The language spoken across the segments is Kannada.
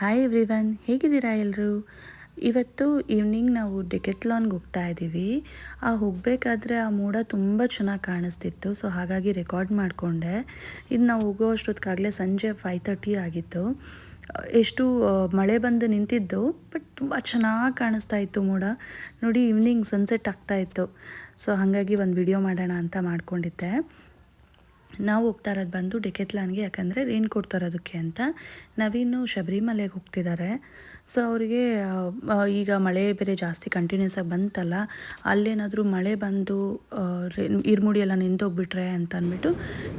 ಹಾಯ್ ಎವ್ರಿವನ್, ಹೇಗಿದ್ದೀರಾ ಎಲ್ಲರೂ? ಇವತ್ತು ಈವ್ನಿಂಗ್ ನಾವು ಡೆಕೆತ್ಲಾನ್ಗೆ ಹೋಗ್ತಾ ಇದ್ದೀವಿ. ಹೋಗಬೇಕಾದ್ರೆ ಆ ಮೋಡ ತುಂಬ ಚೆನ್ನಾಗಿ ಕಾಣಿಸ್ತಿತ್ತು. ಸೊ ಹಾಗಾಗಿ ರೆಕಾರ್ಡ್ ಮಾಡಿಕೊಂಡೆ. ಇದು ನಾವು ಹೋಗೋ ಅಷ್ಟೊತ್ತಿಗಾಗಲೇ ಸಂಜೆ 5:30 ಆಗಿತ್ತು. ಎಷ್ಟು ಮಳೆ ಬಂದು ನಿಂತಿದ್ದು, ಬಟ್ ತುಂಬ ಚೆನ್ನಾಗಿ ಕಾಣಿಸ್ತಾ ಇತ್ತು ಮೋಡ. ನೋಡಿ, ಈವ್ನಿಂಗ್ ಸನ್ಸೆಟ್ ಆಗ್ತಾಯಿತ್ತು. ಸೊ ಹಾಗಾಗಿ ಒಂದು ವಿಡಿಯೋ ಮಾಡೋಣ ಅಂತ ಮಾಡ್ಕೊಂಡಿದ್ದೆ. ನಾವು ಹೋಗ್ತಾ ಇರೋದು ಬಂದು ಡೆಕೆತ್ಲಾನ್ಗೆ, ಯಾಕಂದರೆ ರೈನ್ ಕೋಟ್ ತರೋದಕ್ಕೆ ಅಂತ. ನವೀನು ಶಬರಿಮಲೆಗೆ ಹೋಗ್ತಿದ್ದಾರೆ. ಸೊ ಅವರಿಗೆ ಈಗ ಮಳೆ ಬೇರೆ ಜಾಸ್ತಿ ಕಂಟಿನ್ಯೂಸ್ ಆಗಿ ಬಂತಲ್ಲ, ಅಲ್ಲೇನಾದರೂ ಮಳೆ ಬಂದು ಇರ್ಮುಡಿ ಎಲ್ಲ ನಿಂತೋಗ್ಬಿಟ್ರೆ ಅಂತ ಅಂದ್ಬಿಟ್ಟು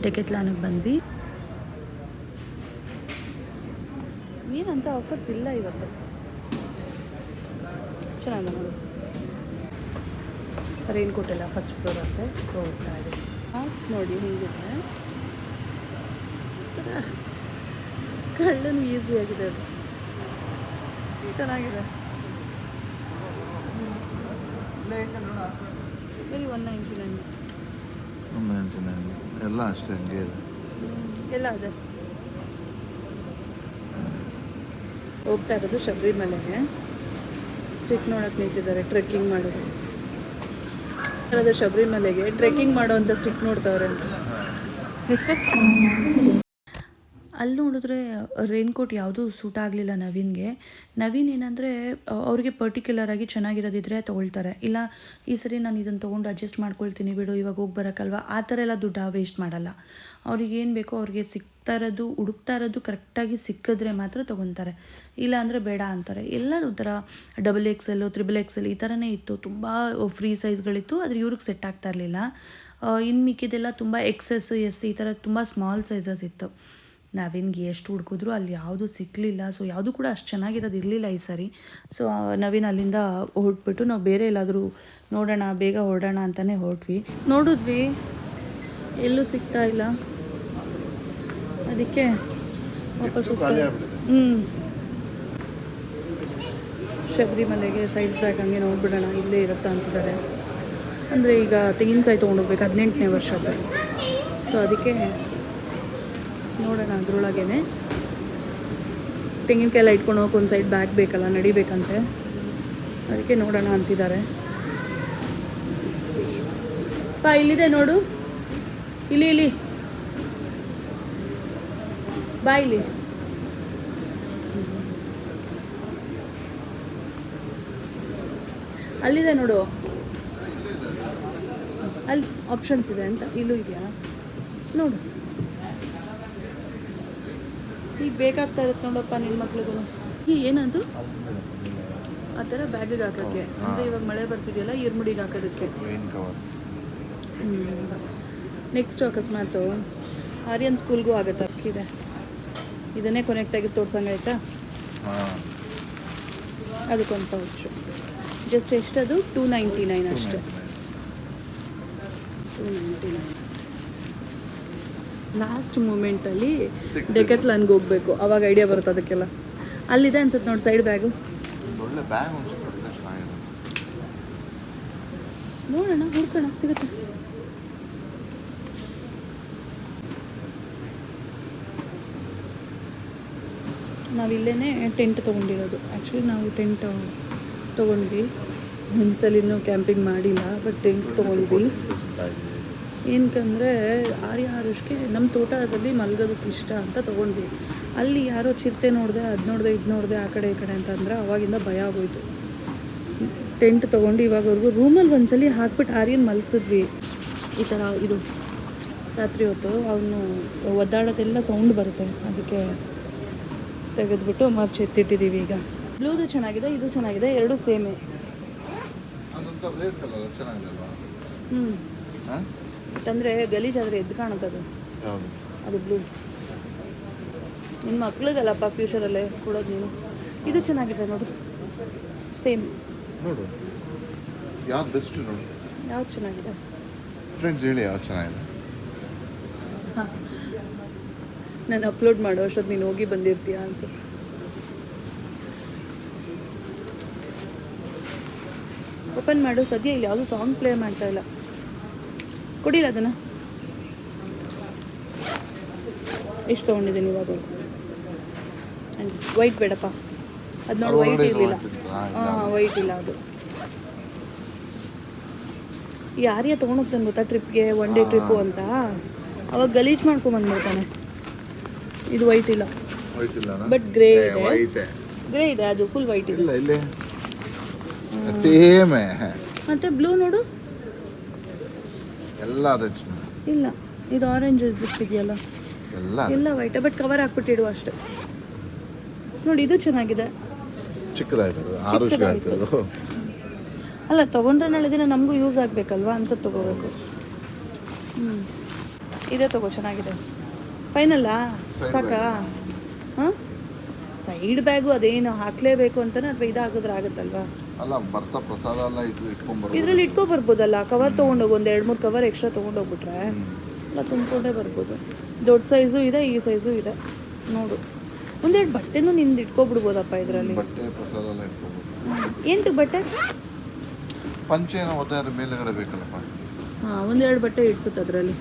ಡೆಕೆತ್ಲಾನಿಗೆ ಬಂದ್ವಿ. ಏನಂತ ಆಫರ್ಸ್ ಇಲ್ಲ ಇವತ್ತು. ಚೆನ್ನಾಗಿ ನೋಡಿ, ರೈನ್ ಕೋಟ್ ಎಲ್ಲ ಫಸ್ಟ್ ಫ್ಲೋರ್ ಅಂತೆ. ಸೊ ಹೋಗ್ತಾ ಇದೆ. ಮಾಸ್ಕ್ ನೋಡಿ ಹೇಗಿದೆ, ಕಳ್ಳನು ಈಸಿಯಾಗಿದೆ. ಅದು ಚೆನ್ನಾಗಿದೆ. ಬರೀ 199 ಎಲ್ಲ ಅಷ್ಟೇ, ಹಂಗೆ ಇದೆ. ಎಲ್ಲ ಅದೇ. ಹೋಗ್ತಾ ಇರೋದು ಶಬರಿಮಲೆಗೆ. ಸ್ಟಿಕ್ ನೋಡೋಕೆ ನಿಂತಿದ್ದಾರೆ, ಟ್ರೆಕ್ಕಿಂಗ್ ಮಾಡೋದು. ಅದು ಶಬರಿಮಲೆಗೆ ಟ್ರೆಕ್ಕಿಂಗ್ ಮಾಡೋವಂಥ ಸ್ಟಿಕ್ ನೋಡ್ತಾವ್ರೆ ಅಂತ. ಅಲ್ಲಿ ನೋಡಿದ್ರೆ ರೈನ್ ಕೋಟ್ ಯಾವುದೂ ಸೂಟ್ ಆಗಲಿಲ್ಲ ನವೀನ್ಗೆ. ನವೀನ್ ಏನಂದರೆ ಅವ್ರಿಗೆ ಪರ್ಟಿಕ್ಯುಲರಾಗಿ ಚೆನ್ನಾಗಿರೋದಿದ್ರೆ ತೊಗೊಳ್ತಾರೆ. ಇಲ್ಲ ಈ ಸರಿ ನಾನು ಇದನ್ನು ತೊಗೊಂಡು ಅಡ್ಜಸ್ಟ್ ಮಾಡ್ಕೊಳ್ತೀನಿ ಬಿಡು, ಇವಾಗ ಹೋಗಿ ಬರೋಕ್ಕಲ್ವ, ಆ ಥರ ಎಲ್ಲ ದುಡ್ಡು ವೇಸ್ಟ್ ಮಾಡಲ್ಲ. ಅವ್ರಿಗೆ ಏನು ಬೇಕೋ ಅವ್ರಿಗೆ ಸಿಗ್ತಾ ಇರೋದು, ಹುಡುಕ್ತಾ ಇರೋದು ಕರೆಕ್ಟಾಗಿ ಸಿಕ್ಕಿದ್ರೆ ಮಾತ್ರ ತೊಗೊತಾರೆ. ಇಲ್ಲ ಅಂದರೆ ಬೇಡ ಅಂತಾರೆ. ಎಲ್ಲ ಒಂಥರ XXL, XXL ಈ ಥರನೇ ಇತ್ತು. ತುಂಬ ಫ್ರೀ ಸೈಜ್ಗಳಿತ್ತು, ಆದರೆ ಇವ್ರಿಗೆ ಸೆಟ್ ಆಗ್ತಾ ಇರಲಿಲ್ಲ. ಇನ್ನು ಮಿಕ್ಕಿದೆಲ್ಲ ತುಂಬ XS, S ಈ ಥರ ತುಂಬ ಸ್ಮಾಲ್ ಸೈಜಸ್ ಇತ್ತು. ನವೀನ್ಗೆ ಎಷ್ಟು ಹುಡುಕಿದ್ರು ಅಲ್ಲಿ ಯಾವುದೂ ಸಿಕ್ಕಲಿಲ್ಲ. ಸೊ ಯಾವುದೂ ಕೂಡ ಅಷ್ಟು ಚೆನ್ನಾಗಿರೋದು ಇರಲಿಲ್ಲ ಈ ಸಾರಿ. ಸೊ ನವೀನ್ ಅಲ್ಲಿಂದ ಹೊರಟ್ಬಿಟ್ಟು ನಾವು ಬೇರೆ ಎಲ್ಲಾದರೂ ನೋಡೋಣ, ಬೇಗ ಹೊರಡೋಣ ಅಂತಲೇ ಹೊರಟ್ವಿ. ನೋಡಿದ್ವಿ, ಎಲ್ಲೂ ಸಿಗ್ತಾ ಇಲ್ಲ. ಅದಕ್ಕೆ ವಾಪಸ್ ಶಬರಿಮಲೆಗೆ ಸೈಡ್ಸ್ ಬ್ಯಾಗ್ ಹಂಗೆ ನೋಡ್ಬಿಡೋಣ, ಇಲ್ಲೇ ಇರುತ್ತಾ ಅಂತಿದ್ದಾರೆ. ಅಂದರೆ ಈಗ ತೆಂಗಿನಕಾಯಿ ತೊಗೊಂಡೋಗ್ಬೇಕು, 18ನೇ ವರ್ಷದ್ದು. ಸೊ ಅದಕ್ಕೆ ನೋಡೋಣ. ಅದ್ರೊಳಗೇ ತೆಂಗಿನಕಾಯಿ ಎಲ್ಲ ಇಟ್ಕೊಂಡು ಹೋಗೋಕೆ ಒಂದು ಸೈಡ್ ಬ್ಯಾಗ್ ಬೇಕಲ್ಲ, ನಡಿಬೇಕಂತೆ. ಅದಕ್ಕೆ ನೋಡೋಣ ಅಂತಿದ್ದಾರೆ. ಇಲ್ಲಿದೆ ನೋಡು, ಇಲ್ಲಿ ಬಾ, ಇಲ್ಲಿ ಅಲ್ಲಿದೆ ನೋಡು, ಅಲ್ಲಿ ಆಪ್ಷನ್ಸ್ ಇದೆ ಅಂತ. ಇಲ್ಲೂ ಇದೆಯಾ ನೋಡು. ಈಗ ಬೇಕಾಗ್ತಾ ಇರುತ್ತೆ ನೋಡಪ್ಪ ನಿನ್ನ ಮಕ್ಳಿಗೂ. ಏನದು ಆ ಥರ ಬ್ಯಾಗಿಗೆ ಹಾಕೋಕ್ಕೆ, ಅಂದರೆ ಇವಾಗ ಮಳೆ ಬರ್ತಿದೆಯಲ್ಲ, ಇರ್ಮುಡಿಗೆ ಹಾಕೋದಕ್ಕೆ. ನೆಕ್ಸ್ಟ್ ಅಕಸ್ಮಾತು ಆರ್ಯನ್ ಸ್ಕೂಲ್ಗೂ ಆಗುತ್ತೆ. ಇದೆ, ಇದನ್ನೇ ಕೊನೆಕ್ಟಾಗಿ ತೋರ್ಸಂಗಾಯ್ತಾ. ಅದಕ್ಕೊಂದು ಪೌಚು ಜಸ್ಟ್ ಎಷ್ಟದು, 299 ಅಷ್ಟೇ. 299. ಲಾಸ್ಟ್ ಮೂಮೆಂಟಲ್ಲಿ ಡೆಕೆತ್ಲಾನ್ಗೆ ಹೋಗಬೇಕು, ಅವಾಗ ಐಡಿಯಾ ಬರುತ್ತೆ ಅದಕ್ಕೆಲ್ಲ. ಅಲ್ಲಿದೆ ಅನ್ಸುತ್ತೆ ನೋಡಿ ಸೈಡ್ ಬ್ಯಾಗು. ನೋಡೋಣ, ಹುಡ್ಕೋಣ, ಸಿಗುತ್ತೆ. ನಾವಿಲ್ಲೇ ಟೆಂಟ್ ತೊಗೊಂಡಿರೋದು. ಆ್ಯಕ್ಚುಲಿ ನಾವು ಟೆಂಟ್ ತೊಗೊಂಡ್ವಿ. ಒಂದ್ಸಲಿನೂ ಕ್ಯಾಂಪಿಂಗ್ ಮಾಡಿಲ್ಲ, ಬಟ್ ಟೆಂಟ್ ತೊಗೊಂಡ್ವಿ. ಏನಕ್ಕಂದರೆ ಆರ್ಯಕ್ಕೆ ನಮ್ಮ ತೋಟದಲ್ಲಿ ಮಲಗೋದಕ್ಕೆ ಇಷ್ಟ ಅಂತ ತೊಗೊಂಡ್ವಿ. ಅಲ್ಲಿ ಯಾರೋ ಚಿರತೆ ನೋಡಿದೆ, ಅದು ನೋಡಿದೆ, ಇದು ನೋಡಿದೆ, ಆ ಕಡೆ ಈ ಕಡೆ ಅಂತಂದ್ರೆ ಅವಾಗಿಂದ ಭಯ ಆಗೋಯ್ತು. ಟೆಂಟ್ ತೊಗೊಂಡು ಇವಾಗವರೆಗೂ ರೂಮಲ್ಲಿ ಒಂದ್ಸಲಿ ಹಾಕ್ಬಿಟ್ಟು ಆರ್ಯನ್ ಮಲಗಿಸಿದ್ವಿ. ಈ ಥರ ಇದು ರಾತ್ರಿ ಹೊತ್ತು ಅವನು ಒದ್ದಾಡೋದೆಲ್ಲ ಸೌಂಡ್ ಬರುತ್ತೆ, ಅದಕ್ಕೆ ತೆಗೆದ್ಬಿಟ್ಟು ಮರ್ಚ್ ಎತ್ತಿಟ್ಟಿದ್ದೀವಿ. ಈಗ ಬ್ಲೂದು ಚೆನ್ನಾಗಿದೆ, ಇದು ಚೆನ್ನಾಗಿದೆ, ಎರಡೂ ಸೇಮೇ. ಅಂದರೆ ಗಲೀಜಾದರೆ ಎದ್ದು ಕಾಣುತ್ತದು, ಅದು ಬ್ಲೂ. ನಿಮ್ಮ ಮಕ್ಳಿಗಲ್ಲಪ್ಪ ಫ್ಯೂಚರಲ್ಲೇ ಕೊಡೋದು ನೀನು. ಇದು ಚೆನ್ನಾಗಿದೆ ನೋಡು, ಸೇಮ್ ನೋಡು. ಯಾವ್ದು ಬೆಸ್ಟ್ ನೋಡು, ಯಾವ್ದು ಚೆನ್ನಾಗಿದೆ ಫ್ರೆಂಡ್ಸ್ ಹೇಳಿ, ಯಾವ್ದು ಚೆನ್ನಾಗಿದೆ. ಹಾಂ, ನಾನು ಅಪ್ಲೋಡ್ ಮಾಡೋ ಅಷ್ಟೊತ್ತು ನೀನು ಹೋಗಿ ಬಂದಿರ್ತೀಯ ಅನ್ಸುತ್ತೆ. ಓಪನ್ ಮಾಡು. ಸದ್ಯ ಇಲ್ಲಿ ಯಾವುದೂ ಸಾಂಗ್ ಪ್ಲೇ ಮಾಡ್ತಾ ಇಲ್ಲ. ಕೊಡಿಲ್ಲ ಅದನ್ನು. ಎಷ್ಟು ತೊಗೊಂಡಿದ್ದೀನಿ ಇವಾಗ? ಆ್ಯಂಡ್ ವೈಟ್ ಬೇಡಪ್ಪ, ಅದು ನೋಡಿ ವೈಟ್ ಇರಲಿಲ್ಲ. ಹಾಂ, ವೈಟ್ ಇಲ್ಲ ಅದು. ಯಾರ್ಯ ತೊಗೊಂಡೋಗ್ತಾನೆ ಗೊತ್ತಾ ಟ್ರಿಪ್ಗೆ, ಒನ್ ಡೇ ಟ್ರಿಪ್ಪು ಅಂತ, ಅವಾಗ ಗಲೀಜು ಮಾಡ್ಕೊಂಬಂದ್ಬಿಡ್ತಾನೆ. ಇದು ವೈಟ್ ಇಲ್ಲ, ವೈಟ್ ಇಲ್ಲ ಬಟ್ ಗ್ರೇ ಇದೆ. ವೈಟ್ ಗ್ರೇ ಇದೆ, ಅದು ಫುಲ್ ವೈಟ್ ಇದೆ. ಇಲ್ಲ ಇಲ್ಲೇ ಸೇಮ್ ಮತ್ತೆ ಬ್ಲೂ ನೋಡು, ಎಲ್ಲ ಅದೇ ಇಲ್ಲ ಇದು ಆರೆಂಜ್ ಇದೆಯಲ್ಲ, ಎಲ್ಲ ವೈಟ್, ಬಟ್ ಕವರ್ ಹಾಕ್ಬಿಟ್ಟಿಡುವ ಅಷ್ಟೇ. ನೋಡಿ ಇದು ಚೆನ್ನಾಗಿದೆ. ಚಿಕ್ಕದಾಯ್ತದೆ, ಆರುಷ್ ಆಯ್ತದೆ. ಅಲ್ಲ ತೊಗೊಂಡ್ರೆ ನಾಳೆ ದಿನ ನಮಗೂ ಯೂಸ್ ಆಗಬೇಕಲ್ವಾ ಅಂತ ತೊಗೋಬೇಕು. ಇದೇ ತಗೋ, ಚೆನ್ನಾಗಿದೆ. ಫೈನಲ್ಲಾ? ಸಾಕಾ? ಹಾಂ, ಸೈಡ್ ಬ್ಯಾಗು ಅದೇನು ಹಾಕಲೇಬೇಕು ಅಂತಾನೆ ಅಥವಾ ಇದಾಗಿದ್ರೆ ಆಗುತ್ತಲ್ವಾ? ಅಲ್ಲ, ಬರ್ತಾ ಪ್ರಸಾದ ಎಲ್ಲ ಇಟ್ಕೊಂಡ್ಬರ್ಬೋದು. ಇದರಲ್ಲಿ ಬರ್ಬೋದಲ್ಲ, ಕವರ್ ತೊಗೊಂಡೋಗಿ ಒಂದು 2-3 ಕವರ್ ಎಕ್ಸ್ಟ್ರಾ ತೊಗೊಂಡೋಗ್ಬಿಟ್ರೆ ಎಲ್ಲ ತುಂಬಿಕೊಂಡೇ ಬರ್ಬೋದು. ದೊಡ್ಡ ಸೈಜು ಇದೆ, ಈ ಸೈಜು ಇದೆ. ನೋಡು, ಒಂದೆರಡು ಬಟ್ಟೆನೂ ನಿಂದು ಇಟ್ಕೊಬಿಡ್ಬೋದಪ್ಪ ಇದರಲ್ಲಿ. ಬಟ್ಟೆ ಪ್ರಸಾದ ಎಲ್ಲ ಇಟ್ಕೊಬೋದು. ಏನು ಬಟ್ಟೆ? ಪಂಚೆನ ಒದ್ದಾರ ಮೇಲೆಗಡೆ ಬೇಕಲ್ಲಪ್ಪ. ಹಾಂ, ಒಂದೆರಡು ಬಟ್ಟೆ ಇಡ್ಸುತ್ತೆ ಅದರಲ್ಲಿ.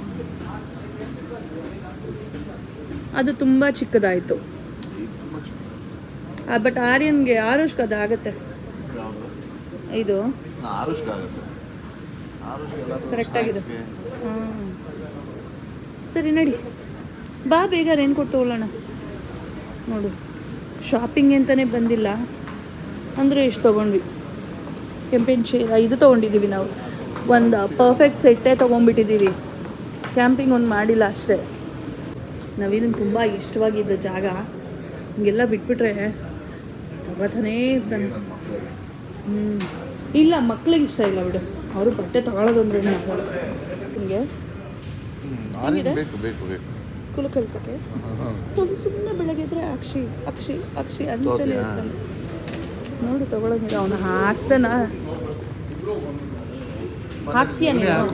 ಅದು ತುಂಬ ಚಿಕ್ಕದಾಯಿತು. ಬಟ್ ಆರ್ಯನ್ಗೆ ಆರುಷ್ಗೆ ಅದು ಆಗುತ್ತೆ. ಇದು ಕರೆಕ್ಟಾಗಿದೆ. ಹಾಂ, ಸರಿ ನಡಿ ಬಾ, ಬೇಗ ರೇನ್ ಕೊಟ್ಟು ತೊಗೊಳ್ಳೋಣ. ನೋಡು, ಶಾಪಿಂಗ್ ಅಂತಲೇ ಬಂದಿಲ್ಲ ಅಂದರೆ ಇಷ್ಟು ತೊಗೊಂಡ್ವಿ. ಕೆಂಪಿನ ಇದು ತೊಗೊಂಡಿದ್ದೀವಿ ನಾವು, ಒಂದು ಪರ್ಫೆಕ್ಟ್ ಸೆಟ್ಟೇ ತೊಗೊಂಡ್ಬಿಟ್ಟಿದ್ದೀವಿ. ಕ್ಯಾಂಪಿಂಗ್ ಒಂದು ಮಾಡಿಲ್ಲ ಅಷ್ಟೇ. ನವೀನಿಗೆ ತುಂಬ ಇಷ್ಟವಾಗಿದ್ದ ಜಾಗ, ಹಿಂಗೆಲ್ಲ ಬಿಟ್ಬಿಟ್ರೆ ತಗೋತಾನೇ ಇರ್ತಾನೆ. ಇಲ್ಲ, ಮಕ್ಳಿಗೆ ಇಷ್ಟ ಇಲ್ಲ ಬಿಡು, ಅವರು ಬಟ್ಟೆ ತಗೊಳ್ಳೋದು ಅಂದ್ರೆ ಹಿಂಗೆ ಸ್ಕೂಲಿಗೆ ಕಳ್ಸೋಕ್ಕೆ ಒಂದು ಸುಮ್ಮನೆ ಬೆಳಗ್ಗೆ ಇದ್ರೆ ಅಕ್ಷಿ ಅಕ್ಷಿ ಅಕ್ಷಿ ಅಂತಲೇ ಇರ್ತಾನೆ. ನೋಡು ತಗೊಳ್ಳೋದಿಲ್ಲ, ಅವನು ಹಾಕ್ತಾನ. ಹಾಕ್ತೀಯ ನೀವು?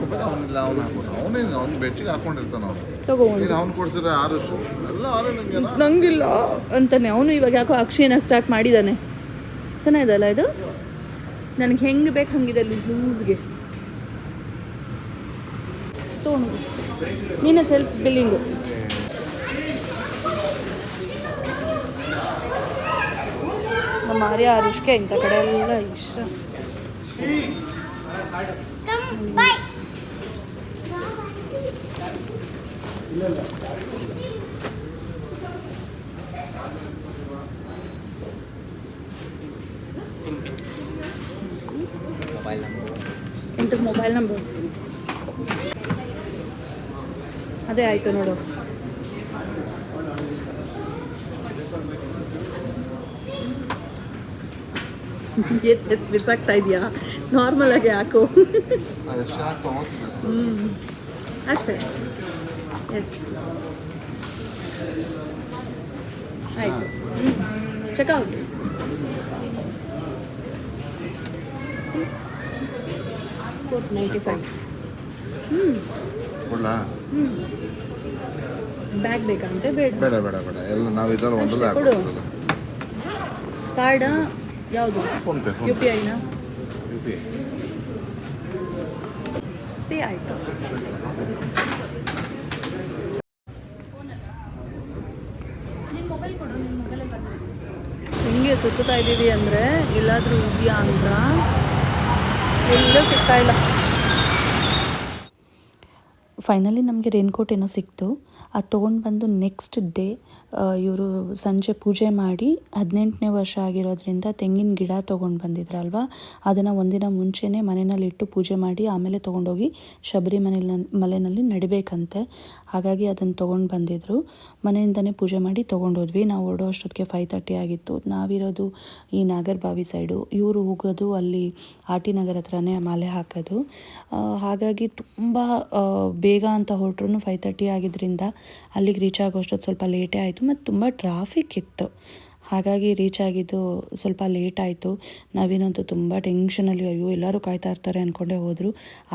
ನಂಗಿಲ್ಲ ಅಂತಾನೆ ಅವನು. ಇವಾಗ ಯಾಕೋ ಅಕ್ಷಯನಾಗ ಸ್ಟಾರ್ಟ್ ಮಾಡಿದ್ದಾನೆ. ಚೆನ್ನಾಗಿದಲ್ಲ ಇದು, ನನಗೆ ಹೆಂಗೆ ಬೇಕು ಹಂಗಿದೆ, ಲೂಸ್ಗೆ ತೊಗೊಂಡು. ನೀನೇ ಸೆಲ್ಫ್ ಬಿಲ್ಲಿಂಗು. ನಮ್ಮ ಆರ್ಯ ಆರುಷ್ಗೆ ಇಂಥ ಕಡೆ ಎಲ್ಲ ಇಷ್ಟ. ಎಂಟು ಮೊಬೈಲ್ ನಂಬರ್ ಅದೇ ಆಯಿತು ನೋಡು. ಬಿಸಾಕ್ತಾ ಇದೆಯಾ? ನಾರ್ಮಲ್ ಆಗಿ ಹಾಕು. ಅಷ್ಟೇ. ಎಸ್, ಆಯಿತು. ಚೆಕ್ಔಟ್. $495. ಬ್ಯಾಗ್ ಬೇಕಂತೆ? ಬೇಡ ಬೇಡ ಬೇಡ ಬೇಡ, ಎಲ್ಲ ನಾವು ಇದರಲ್ಲಿ ಒಂದಲ್ಲ ಕೊಡು. ಕಾರ್ಡ ಯಾವುದು? ಫೋನ್ಪೇ. UPIನ? UPI. ಸಿ ಆಯಿತು. ಹಿಂಗೆ ಸುತ್ತಾ ಇದ್ದೀವಿ ಅಂದರೆ ಎಲ್ಲಾದರೂ ಇದೆಯಾ ಅಂತ ಎಲ್ಲೂ ಸಿಗ್ತಾ ಇಲ್ಲ. ಫೈನಲಿ ನಮಗೆ ರೇನ್ಕೋಟ್ ಏನೋ ಸಿಕ್ತು. ಅದು ತೊಗೊಂಡು ಬಂದು ನೆಕ್ಸ್ಟ್ ಡೇ ಇವರು ಸಂಜೆ ಪೂಜೆ ಮಾಡಿ 18ನೇ ವರ್ಷ ಆಗಿರೋದ್ರಿಂದ ತೆಂಗಿನ ಗಿಡ ತೊಗೊಂಡು ಬಂದಿದ್ರಲ್ವ, ಅದನ್ನು ಒಂದಿನ ಮುಂಚೆನೇ ಮನೆಯಲ್ಲಿ ಇಟ್ಟು ಪೂಜೆ ಮಾಡಿ ಆಮೇಲೆ ತೊಗೊಂಡೋಗಿ ಮಲೆಯಲ್ಲಿ ನಡಿಬೇಕಂತೆ. ಹಾಗಾಗಿ ಅದನ್ನು ತೊಗೊಂಡು ಬಂದಿದ್ದರು. ಮನೆಯಿಂದನೇ ಪೂಜೆ ಮಾಡಿ ತೊಗೊಂಡೋದ್ವಿ. ನಾವು ಹೊರಡೋ ಅಷ್ಟೊತ್ತಿಗೆ 5:30 ಆಗಿತ್ತು. ನಾವಿರೋದು ಈ ನಾಗರಬಾವಿ ಸೈಡು, ಇವರು ಹೋಗೋದು ಅಲ್ಲಿ ಆರ್ ಟಿ ನಗರ ಹತ್ರನೇ ಮಾಲೆ ಹಾಕೋದು. ಹಾಗಾಗಿ ತುಂಬ ಬೇಗ ಅಂತ ಹೊರಟ್ರು 5:30 ಆಗಿದ್ದರಿಂದ ಅಲ್ಲಿಗೆ ರೀಚ್ ಆಗೋಷ್ಟೊತ್ತು ಸ್ವಲ್ಪ ಲೇಟೇ ಆಯಿತು. ಮತ್ತು ತುಂಬ ಟ್ರಾಫಿಕ್ ಇತ್ತು. ಹಾಗಾಗಿ ರೀಚ್ ಆಗಿದ್ದು ಸ್ವಲ್ಪ ಲೇಟ್ ಆಯಿತು. ನಾವೇನಂತೂ ತುಂಬ ಟೆನ್ಷನಲ್ಲಿ, ಅಯ್ಯೋ ಎಲ್ಲರೂ ಕಾಯ್ತಾ ಇರ್ತಾರೆ ಅಂದ್ಕೊಂಡೇ ಹೋದರು.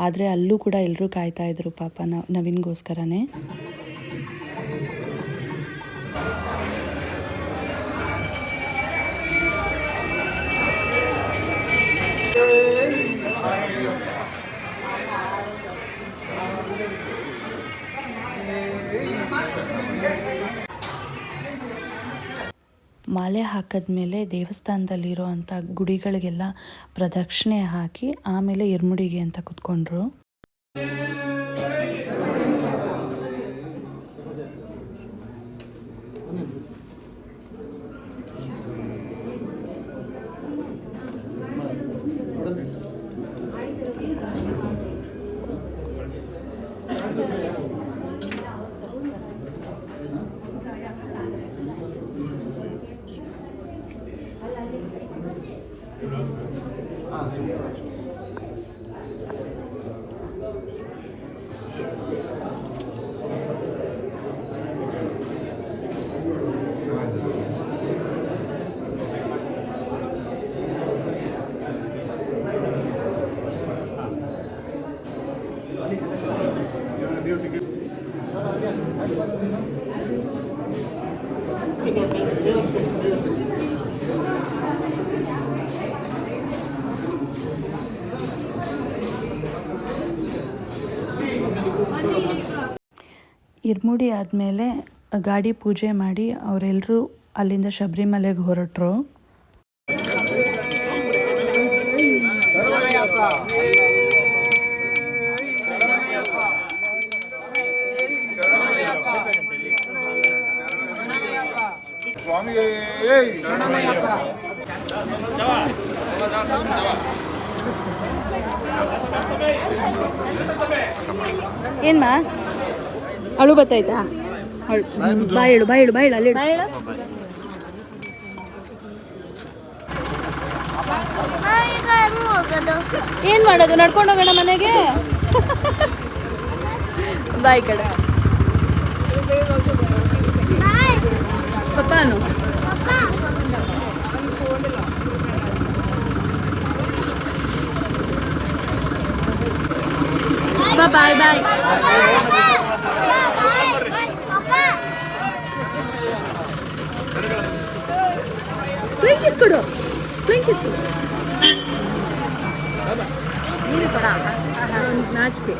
ಆದರೆ ಅಲ್ಲೂ ಕೂಡ ಎಲ್ಲರೂ ಕಾಯ್ತಾಯಿದ್ರು ಪಾಪ ನವೀನ್ಗೋಸ್ಕರನೇ. ಮಾಲೆ ಹಾಕಿದ್ಮೇಲೆ ದೇವಸ್ಥಾನದಲ್ಲಿರೋ ಅಂಥ ಗುಡಿಗಳಿಗೆಲ್ಲ ಪ್ರದಕ್ಷಿಣೆ ಹಾಕಿ ಆಮೇಲೆ ಇರ್ಮುಡಿಗೆ ಅಂತ ಕೂತ್ಕೊಂಡ್ರು. ಇರ್ಮುಡಿ ಆದಮೇಲೆ ಗಾಡಿ ಪೂಜೆ ಮಾಡಿ ಅವರೆಲ್ಲರೂ ಅಲ್ಲಿಂದ ಶಬರಿಮಲೆಗೆ ಹೊರಟರು. ಸ್ವಾಮಿ ಏನ್ಮಾ ಅಳು ಬತ್ತಾಯ್ತಾ? ಬಾಯಿಳು ಬಾಯಿಳು ಬಾಯಿಳು ಅಲ್ಲಿ ಏನು ಮಾಡೋದು? ನಡ್ಕೊಂಡು ಹೋಗೋಣ ಮನೆಗೆ. ಬಾಯ್ ಕಡೆ ಪಪ್ಪಾನು ಬಾಯ್ ಬಾಯ್. ಕೊಡು ನಾಚಿಕೆ.